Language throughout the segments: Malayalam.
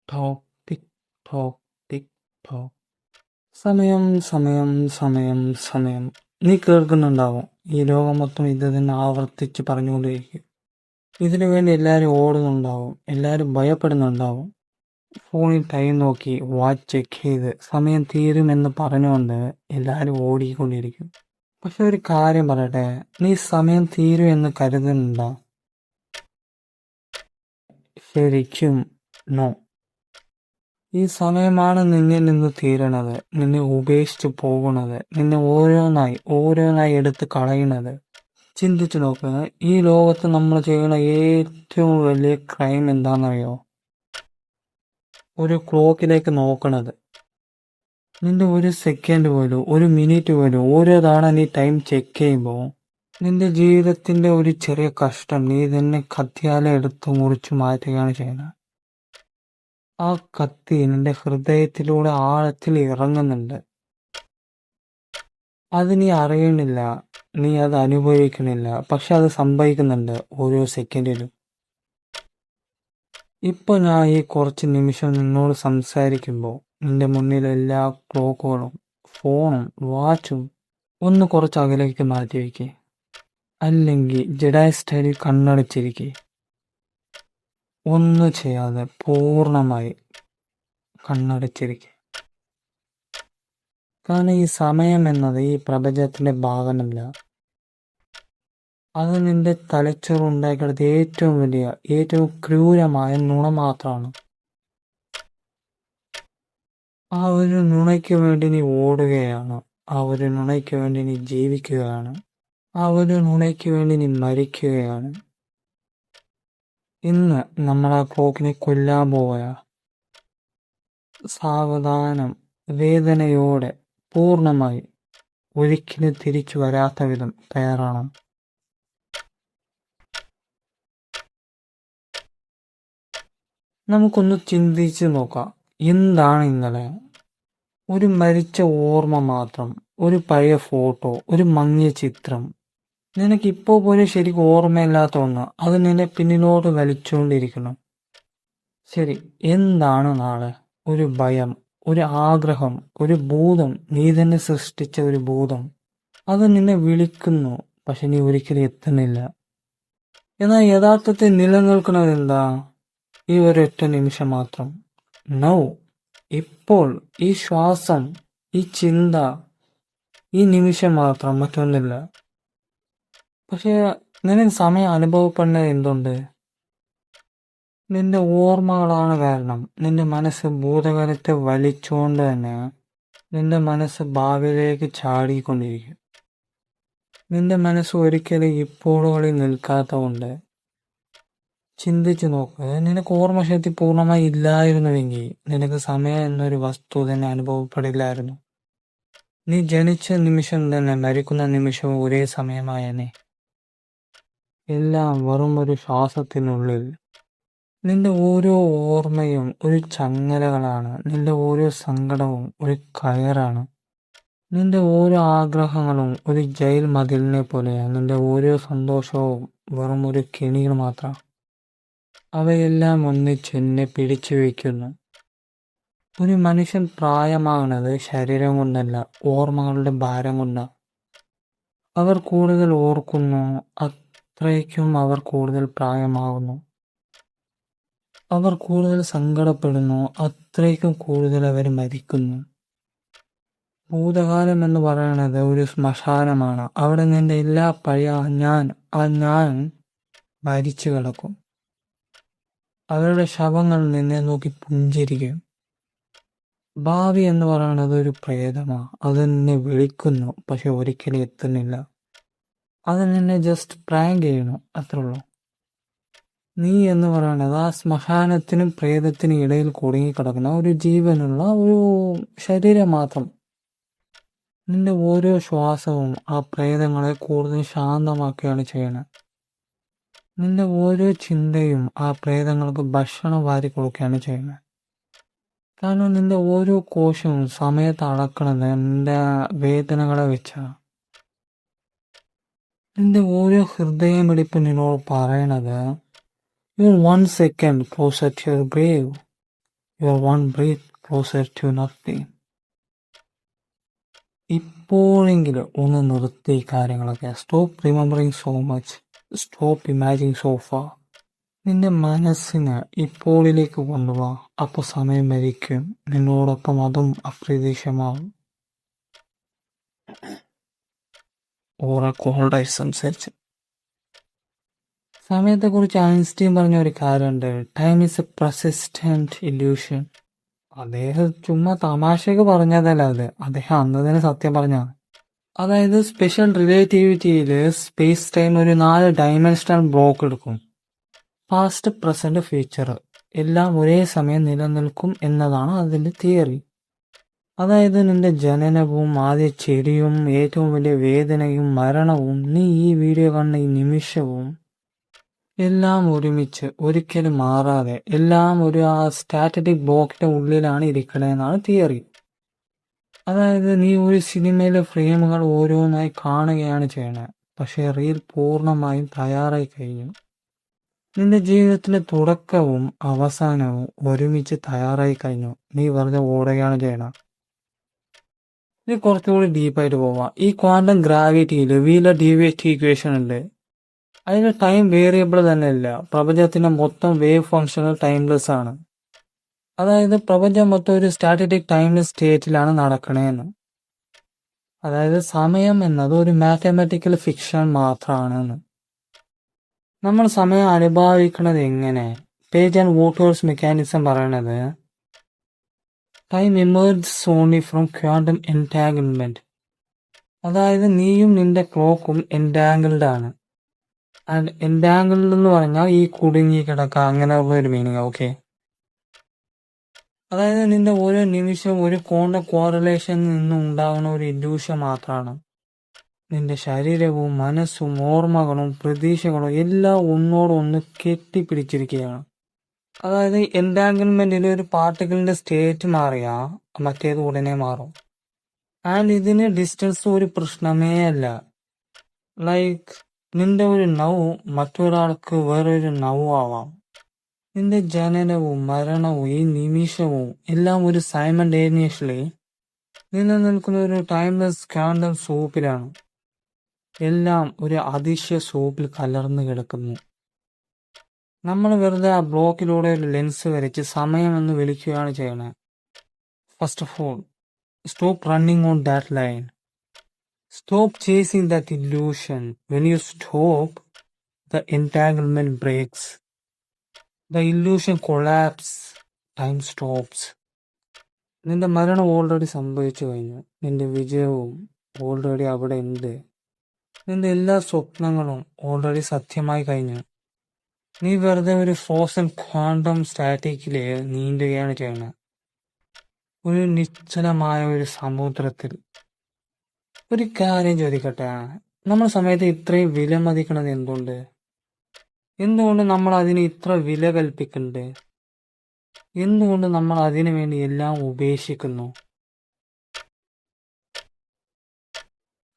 ടോക് ടിക് ടോക് ടിക് ടോക്. സമയം സമയം സമയം സമയം. നീ കേൾക്കുന്നുണ്ടാവും, ഈ ലോകം മൊത്തം ഇത് തന്നെ ആവർത്തിച്ച് പറഞ്ഞുകൊണ്ടിരിക്കും. ഇതിനു വേണ്ടി എല്ലാവരും ഓടുന്നുണ്ടാവും, എല്ലാവരും ഭയപ്പെടുന്നുണ്ടാവും. ഫോണിൽ ടൈം നോക്കി വാച്ച് ചെക്ക് ചെയ്ത് സമയം തീരുമെന്ന് പറഞ്ഞുകൊണ്ട് എല്ലാവരും ഓടിക്കൊണ്ടിരിക്കും. പക്ഷെ ഒരു കാര്യം പറയട്ടെ, നീ സമയം തീരും എന്ന് കരുതുന്നുണ്ടോ? ശരിക്കും നോ. ഈ സമയമാണ് നിന്നിൽ നിന്ന് തീരണത്, നിന്നെ ഉപേക്ഷിച്ച് പോകുന്നത്, നിന്നെ ഓരോന്നായി എടുത്ത് കളയുന്നത്. ചിന്തിച്ചു നോക്കുക, ഈ ലോകത്ത് നമ്മൾ ചെയ്യുന്ന ഏറ്റവും വലിയ ക്രൈം എന്താണെന്നറിയോ? ഒരു ക്ലോക്കിലേക്ക് നോക്കണത്. നിന്റെ ഒരു സെക്കൻഡ് പോലും, ഒരു മിനിറ്റ് പോലും, ഓരോ തവണ നീ ടൈം ചെക്ക് ചെയ്യുമ്പോൾ നിന്റെ ജീവിതത്തിന്റെ ഒരു ചെറിയ കഷ്ടം നീ തന്നെ കത്തിയാലെ എടുത്ത് മുറിച്ചു മാറ്റുകയാണ് ചെയ്യുന്നത്. ആ കത്തി നിന്റെ ഹൃദയത്തിലൂടെ ആഴത്തിൽ ഇറങ്ങുന്നുണ്ട്. അത് നീ അറിയണില്ല, നീ അത് അനുഭവിക്കണില്ല, പക്ഷെ അത് സംഭവിക്കുന്നുണ്ട് ഓരോ സെക്കൻഡിലും. ഇപ്പൊ ഞാൻ ഈ കുറച്ച് നിമിഷം നിന്നോട് സംസാരിക്കുമ്പോൾ നിന്റെ മുന്നിൽ എല്ലാ ക്ലോക്കുകളും, ഫോണും, വാച്ചും ഒന്ന് കുറച്ച് അകലേക്ക് മാറ്റി വയ്ക്കേ. അല്ലെങ്കിൽ ജഡായ് സ്റ്റൈലിൽ കണ്ണടച്ചിരിക്കേ. ഒന്നും ചെയ്യാതെ പൂർണ്ണമായി കണ്ണടച്ചിരിക്കെ. കാരണം ഈ സമയം എന്നത് ഈ പ്രപഞ്ചത്തിന്റെ ഭാഗമല്ല. അത് നിന്റെ തലച്ചോറുണ്ടാക്കിയെടുത്ത ഏറ്റവും വലിയ, ഏറ്റവും ക്രൂരമായ നുണ മാത്രമാണ്. ആ ഒരു നുണയ്ക്ക് വേണ്ടി നീ ഓടുകയാണ്, ആ ഒരു നുണയ്ക്ക് വേണ്ടി നീ ജീവിക്കുകയാണ്, ആ ഒരു നുണയ്ക്ക് വേണ്ടി നീ മരിക്കുകയാണ്. ഇന്ന് നമ്മൾ ആ ക്ലോക്കിനെ കൊല്ലാൻ പോവുക. സാവധാനം, വേദനയോടെ, പൂർണ്ണമായി, ഒരിക്കലും തിരിച്ചു വരാത്ത വിധം തയ്യാറാണ്. നമുക്കൊന്ന് ചിന്തിച്ച് നോക്കാം, എന്താണ് ഇന്നലെ? ഒരു മരിച്ച ഓർമ്മ മാത്രം, ഒരു പഴയ ഫോട്ടോ, ഒരു മങ്ങിയ ചിത്രം. നിനക്കിപ്പോൾ പോലും ശരിക്കും ഓർമ്മയില്ലാത്ത ഒന്ന്, അത് നിന്നെ പിന്നിലോട്ട് വലിച്ചുകൊണ്ടിരിക്കണം. ശരി, എന്താണ് നാളെ? ഒരു ഭയം, ഒരു ആഗ്രഹം, ഒരു ഭൂതം, നീ തന്നെ സൃഷ്ടിച്ച ഒരു ഭൂതം. അത് നിന്നെ വിളിക്കുന്നു, പക്ഷെ നീ ഒരിക്കലും എത്തുന്നില്ല. എന്നാൽ യഥാർത്ഥത്തിൽ നിലനിൽക്കുന്നത് എന്താ? ഈ ഒരൊറ്റ നിമിഷം മാത്രം. നൗ, ഇപ്പോൾ, ഈ ശ്വാസം, ഈ ചിന്ത, ഈ നിമിഷം മാത്രം, മറ്റൊന്നില്ല. പക്ഷെ നിനക്ക് സമയം അനുഭവപ്പെടുന്നത് എന്തുണ്ട്? നിന്റെ ഓർമ്മകളാണ് കാരണം. നിന്റെ മനസ്സ് ഭൂതകാലത്തെ വലിച്ചുകൊണ്ട് തന്നെ നിന്റെ മനസ്സ് ഭാവിയിലേക്ക് ചാടിക്കൊണ്ടിരിക്കും. നിന്റെ മനസ്സ് ഒരിക്കലും ഇപ്പോഴുകളിൽ നിൽക്കാത്തതുകൊണ്ട് ചിന്തിച്ചു നോക്ക്. നിനക്ക് ഓർമ്മശക്തി പൂർണ്ണമായി ഇല്ലായിരുന്നുവെങ്കിൽ നിനക്ക് സമയം എന്നൊരു വസ്തു തന്നെ അനുഭവപ്പെടില്ലായിരുന്നു. നീ ജനിച്ച നിമിഷം തന്നെ മരിക്കുന്ന നിമിഷവും ഒരേ സമയമായേനെ. എല്ലാം വെറും ഒരു ശ്വാസത്തിനുള്ളിൽ. നിന്റെ ഓരോ ഓർമ്മയും ഒരു ചങ്ങലകളാണ്, നിന്റെ ഓരോ സങ്കടവും ഒരു കയറാണ്, നിന്റെ ഓരോ ആഗ്രഹങ്ങളും ഒരു ജയിൽ മതിലിനെ പോലെയാണ്, നിന്റെ ഓരോ സന്തോഷവും വെറും ഒരു കെണികൾ മാത്രം. അവയെല്ലാം ഒന്നിച്ച് എന്നെ പിടിച്ചു വയ്ക്കുന്നു. ഒരു മനുഷ്യൻ പ്രായമാകുന്നത് ശരീരം കൊണ്ടല്ല, ഓർമ്മകളുടെ ഭാരം കൊണ്ടാണ്. അവർ കൂടുതൽ ഓർക്കുന്നു, അത്രയ്ക്കും അവർ കൂടുതൽ പ്രായമാകുന്നു. അവർ കൂടുതൽ സങ്കടപ്പെടുന്നു, അത്രയ്ക്കും കൂടുതൽ അവർ മരിക്കുന്നു. ഭൂതകാലം എന്ന് പറയുന്നത് ഒരു ശ്മശാനമാണ്. അവിടെ നിന്റെ എല്ലാ പഴയ ഞാൻ മരിച്ചു കിടക്കും. അവരുടെ ശവങ്ങൾ നിന്നെ നോക്കി പുഞ്ചിരിക്കും. ഭാവി എന്ന് പറയുന്നത് ഒരു പ്രേതമാണ്. അത് നിന്നെ വിളിക്കുന്നു, പക്ഷെ ഒരിക്കലും എത്തുന്നില്ല. അത് നിന്നെ ജസ്റ്റ് പ്രാങ്ക് ചെയ്യണു, അത്രേ ഉള്ളൂ. നീ എന്ന് പറയുന്നത് ആ ശ്മശാനത്തിനും പ്രേതത്തിനും ഇടയിൽ കുടുങ്ങിക്കിടക്കുന്ന ഒരു ജീവനുള്ള ഒരു ശരീരം മാത്രം. നിന്റെ ഓരോ ശ്വാസവും ആ പ്രേതങ്ങളെ കൂടുതൽ ശാന്തമാക്കുകയാണ് ചെയ്യുന്നത്. നിന്റെ ഓരോ ചിന്തയും ആ പ്രേതങ്ങൾക്ക് ഭക്ഷണം വാരി കൊടുക്കുകയാണ് ചെയ്യുന്നത്. കാരണം നിന്റെ ഓരോ കോശവും സമയത്ത് അളക്കണത് നിന്റെ വേദനകളെ വെച്ചാണ്. നിന്റെ ഓരോ ഹൃദയമിടിപ്പ് നിന്നോട് പറയണത്, you're 1 second closer to your grave. You're one breath closer to nothing. ഇപ്പോഴെങ്കിലും ഒന്ന് നിർത്തി ഈ കാര്യങ്ങളൊക്കെ. Stop remembering so much. Stop imagining so far. നിന്റെ മനസ്സിനെ ഇപ്പോഴിലേക്ക് കൊണ്ടുപോവാ. അപ്പോൾ സമയം മരിക്കും. നിന്നോടൊപ്പം അതും അപ്രതീക്ഷിതമാവും. ഓരോ കോൾഡായി സംസാരിച്ച് സമയത്തെക്കുറിച്ച് ഐൻസ്റ്റീൻ പറഞ്ഞ ഒരു കാര്യമുണ്ട്. Time is A persistent illusion. അദ്ദേഹം ചുമ്മാ തമാശക്ക് പറഞ്ഞതല്ല അത്. അദ്ദേഹം അന്ന് തന്നെ സത്യം പറഞ്ഞാണ്. അതായത് സ്പെഷ്യൽ റിലേറ്റിവിറ്റിയിൽ സ്പേസ് ടൈം ഒരു 4 ഡയമെൻഷണൽ ബ്ലോക്ക് എടുക്കും. പാസ്റ്റ്, പ്രസന്റ്, ഫ്യൂച്ചർ എല്ലാം ഒരേ സമയം നിലനിൽക്കും എന്നതാണ് അതിന്റെ തിയറി. അതായത് നിന്റെ ജനനവും ആദ്യ ചെടിയും ഏറ്റവും വലിയ വേദനയും മരണവും നീ ഈ വീഡിയോ കാണുന്ന ഈ നിമിഷവും എല്ലാം ഒരുമിച്ച് ഒരിക്കലും മാറാതെ എല്ലാം ഒരു ആ സ്റ്റാറ്റിക് ബ്ലോക്കിന്റെ ഉള്ളിലാണ് ഇരിക്കണതെന്നാണ് തിയറി. അതായത് നീ ഒരു സിനിമയിലെ ഫ്രെയിമുകൾ ഓരോന്നായി കാണുകയാണ് ചെയ്യണത്. പക്ഷേ റീൽ പൂർണ്ണമായും തയ്യാറായി കഴിഞ്ഞു. നിന്റെ ജീവിതത്തിന്റെ തുടക്കവും അവസാനവും ഒരുമിച്ച് തയ്യാറായി കഴിഞ്ഞു. നീ വെറുതെ ഓടുകയാണ് ചെയ്യണത്. ഇത് കുറച്ചുകൂടി ഡീപ്പായിട്ട് പോവാം. ഈ ക്വാണ്ടം ഗ്രാവിറ്റിയിൽ വീലർ ഡീവിയേറ്റ് ഇക്വേഷൻ ഉണ്ട്. അതിന് ടൈം വേരിയബിൾ തന്നെ ഇല്ല. പ്രപഞ്ചത്തിന്റെ മൊത്തം വേവ് ഫംഗ്ഷനുകൾ ടൈംലെസ് ആണ്. അതായത് പ്രപഞ്ചം മൊത്തം ഒരു സ്റ്റാറ്റിക് ടൈംലെസ് സ്റ്റേറ്റിലാണ് നടക്കണേന്ന്. അതായത് സമയം എന്നത് ഒരു മാത്തമാറ്റിക്കൽ ഫിക്ഷൻ മാത്രമാണെന്ന്. നമ്മൾ സമയം അനുഭവിക്കുന്നത് എങ്ങനെ? പേജ് ആൻഡ് വോട്ടേഴ്സ് മെക്കാനിസം പറയണത് time emerges only from quantum entanglement. അതായത് നീയും നിന്റെ ക്ലോക്കും എൻറ്റാങ്കിൾഡ് ആണ്. ആൻഡ് എൻറ്റാങ്കിൾഡ് എന്ന് പറഞ്ഞാൽ ഈ കുടുങ്ങി കിടക്കുക അങ്ങനെയുള്ള ഒരു മീനിങ്. ഓക്കെ, അതായത് നിന്റെ ഓരോ നിമിഷവും ഒരു കോറിലേഷനിൽ നിന്നും ഉണ്ടാകുന്ന ഒരു ഇല്യൂഷൻ മാത്രമാണ്. നിന്റെ ശരീരവും മനസ്സും ഓർമ്മകളും പ്രതീക്ഷകളും എല്ലാം ഒന്നോടൊന്ന് കെട്ടിപ്പിടിച്ചിരിക്കുകയാണ്. അതായത് എൻറ്റാങ്കിൾമെന്റിൽ ഒരു പാർട്ടിക്കിളിന്റെ സ്റ്റേറ്റ് മാറിയാ മറ്റേത് ഉടനെ മാറും. ആൻഡ് ഇതിന് ഡിസ്റ്റൻസ് ഒരു പ്രശ്നമേ അല്ല. ലൈക്ക് നിന്റെ ഒരു നൗ മറ്റൊരാൾക്ക് വേറൊരു നൗ ആവാം. നിന്റെ ജനനവും മരണവും ഈ നിമിഷവും എല്ലാം ഒരു സൈമൾട്ടേനിയസ്ലി നിലനിൽക്കുന്ന ഒരു ടൈംലെസ് ക്വാണ്ടം സൂപ്പിലാണ്. എല്ലാം ഒരു അതിശയ സൂപ്പിൽ കലർന്നു കിടക്കുന്നു. നമ്മൾ വെറുതെ ആ ബ്ലോക്കിലൂടെ ഒരു ലെൻസ് വരച്ച് സമയം എന്ന് വിളിക്കുകയാണ് ചെയ്യണത്. First of all, stop running on that line. Stop chasing that illusion. When you stop, the entanglement breaks. The illusion collapses. Time stops. നിന്റെ മരണം ഓൾറെഡി സംഭവിച്ചു കഴിഞ്ഞു. നിന്റെ വിജയവും ഓൾറെഡി അവിടെ ഉണ്ട്. നിന്റെ എല്ലാ സ്വപ്നങ്ങളും ഓൾറെഡി സത്യമായി കഴിഞ്ഞു. നീ വെറുതെ ഒരു ഫ്രോസൺ ക്വാണ്ടം സ്റ്റാറ്റിക്കില് നീന്തുകയാണ് ചെയ്യുന്നത്. ഒരു നിശ്ചലമായ ഒരു സമുദ്രത്തിൽ. ഒരു കാര്യം ചോദിക്കട്ടെ, നമ്മൾ സമയത്ത് ഇത്രയും വിലമതിക്കണത് എന്തുകൊണ്ട്? എന്തുകൊണ്ട് നമ്മൾ അതിന് ഇത്ര വില കൽപ്പിക്കുന്നുണ്ട്? എന്തുകൊണ്ട് നമ്മൾ അതിനു വേണ്ടി എല്ലാം ഉപേക്ഷിക്കുന്നു?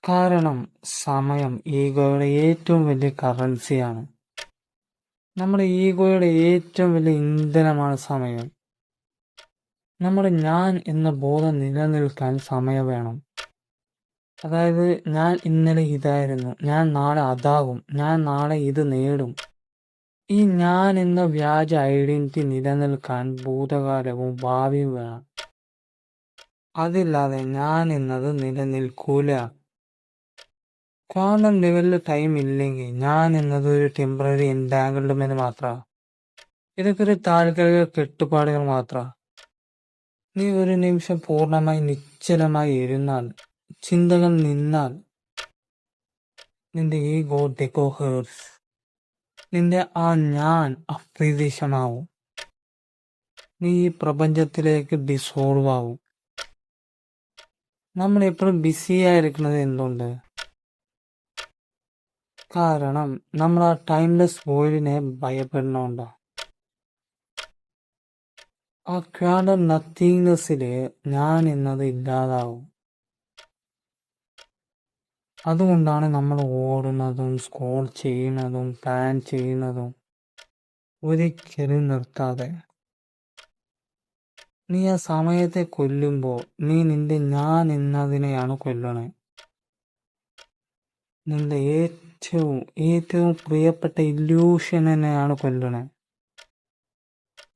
കാരണം സമയം ഈഗോയുടെ ഏറ്റവും വലിയ കറൻസിയാണ്. നമ്മുടെ ഈഗോയുടെ ഏറ്റവും വലിയ ഇന്ധനമാണ് സമയം. നമ്മുടെ ഞാൻ എന്ന ബോധം നിലനിൽക്കാൻ സമയം വേണം. അതായത് ഞാൻ ഇന്നലെ ഇതായിരുന്നു, ഞാൻ നാളെ അതാകും, ഞാൻ നാളെ ഇത് നേടും. ഈ ഞാൻ എന്ന വ്യാജ ഐഡന്റിറ്റി നിലനിൽക്കാൻ ഭൂതകാലവും ഭാവിയും വേണം. അതില്ലാതെ ഞാൻ എന്നത് നിലനിൽക്കൂല. ക്വാണ്ടം ലെവലിൽ ടൈം ഇല്ലെങ്കിൽ ഞാൻ എന്നത് ഒരു ടെമ്പററി എൻറ്റാങ്കിൾമെന്റ് മാത്രമാണ്. ഇതൊക്കെ ഒരു താൽക്കാലിക കെട്ടുപാടുകൾ മാത്രമാണ്. നീ ഒരു നിമിഷം പൂർണ്ണമായി നിശ്ചലമായി ഇരുന്നാൽ, ചിന്തകൾ നിന്നാൽ, നിന്റെ ഈഗോ ഡെക്കോഹേഴ്സ്. നിന്റെ ആ ഞാൻ അപ്രതീക്ഷമാവും. നീ ഈ പ്രപഞ്ചത്തിലേക്ക് ഡിസോൾവ് ആവും. നമ്മൾ എപ്പോഴും ബിസിയായിരിക്കുന്നത് എന്തുകൊണ്ട്? കാരണം നമ്മൾ ആ ടൈംലെസ് വോയിഡിനെ ഭയപ്പെടുന്നുണ്ടോ? ആ ക്വാണ്ടം നത്തിങ്നെസ്സില് ഞാൻ എന്നത് ഇല്ലാതാവും. അതുകൊണ്ടാണ് നമ്മൾ ഓടുന്നതും സ്ക്രോൾ ചെയ്യുന്നതും പ്ലാൻ ചെയ്യുന്നതും ഒരിക്കലും നിർത്താതെ. നീ ആ സമയത്തെ കൊല്ലുമ്പോ നീ നിന്റെ ഞാൻ എന്നതിനെയാണ് കൊല്ലണേ. നിന്റെ ഏറ്റവും ഏറ്റവും പ്രിയപ്പെട്ട ഇല്യൂഷനെയാണ് കൊല്ലണേ.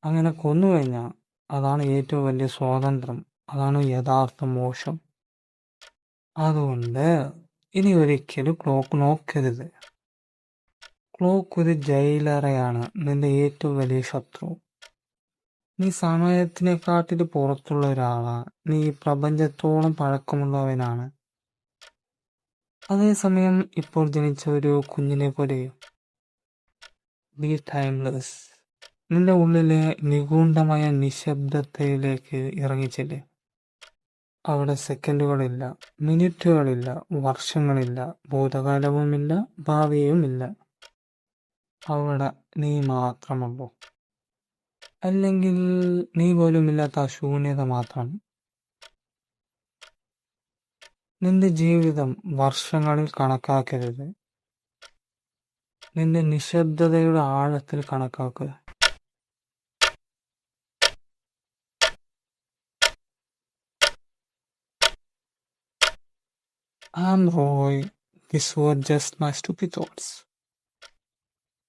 അങ്ങനെ കൊന്നുകഴിഞ്ഞാൽ അതാണ് ഏറ്റവും വലിയ സ്വാതന്ത്ര്യം. അതാണ് യഥാർത്ഥ മോശം. അതുകൊണ്ട് ഇനി ഒരിക്കലും ക്ലോക്ക് നോക്കരുത്. ക്ലോക്ക് ഒരു ജയിലറയാണ്, നിന്റെ ഏറ്റവും വലിയ ശത്രു. നീ സമയത്തിനെക്കാട്ടിൽ പുറത്തുള്ള ഒരാളാണ്. നീ ഈ പ്രപഞ്ചത്തോളം പഴക്കമുള്ളവനാണ്. അതേസമയം ഇപ്പോൾ ജനിച്ച ഒരു കുഞ്ഞിനെ പോലെയോ. B timeless. നിന്റെ ഉള്ളിലെ നിഗൂഢമായ നിശബ്ദതയിലേക്ക് ഇറങ്ങിച്ചില്ലേ. അവിടെ സെക്കൻഡുകളില്ല, മിനിറ്റുകളില്ല, വർഷങ്ങളില്ല, ഭൂതകാലവുമില്ല, ഭാവിയുമില്ല. അവിടെ നീ മാത്രമുള്ളൂ. അല്ലെങ്കിൽ നീ പോലുമില്ലാത്ത ആ ശൂന്യത മാത്രം. നിന്റെ ജീവിതം വർഷങ്ങളിൽ കണക്കാക്കരുത്. നിന്റെ നിശബ്ദതയുടെ ആഴത്തിൽ കണക്കാക്കുക. I'm Roy. These were just my stupid thoughts.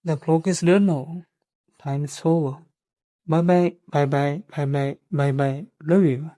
The clock is dead now. Time is over. Bye bye, bye bye, bye bye, bye bye. Love you.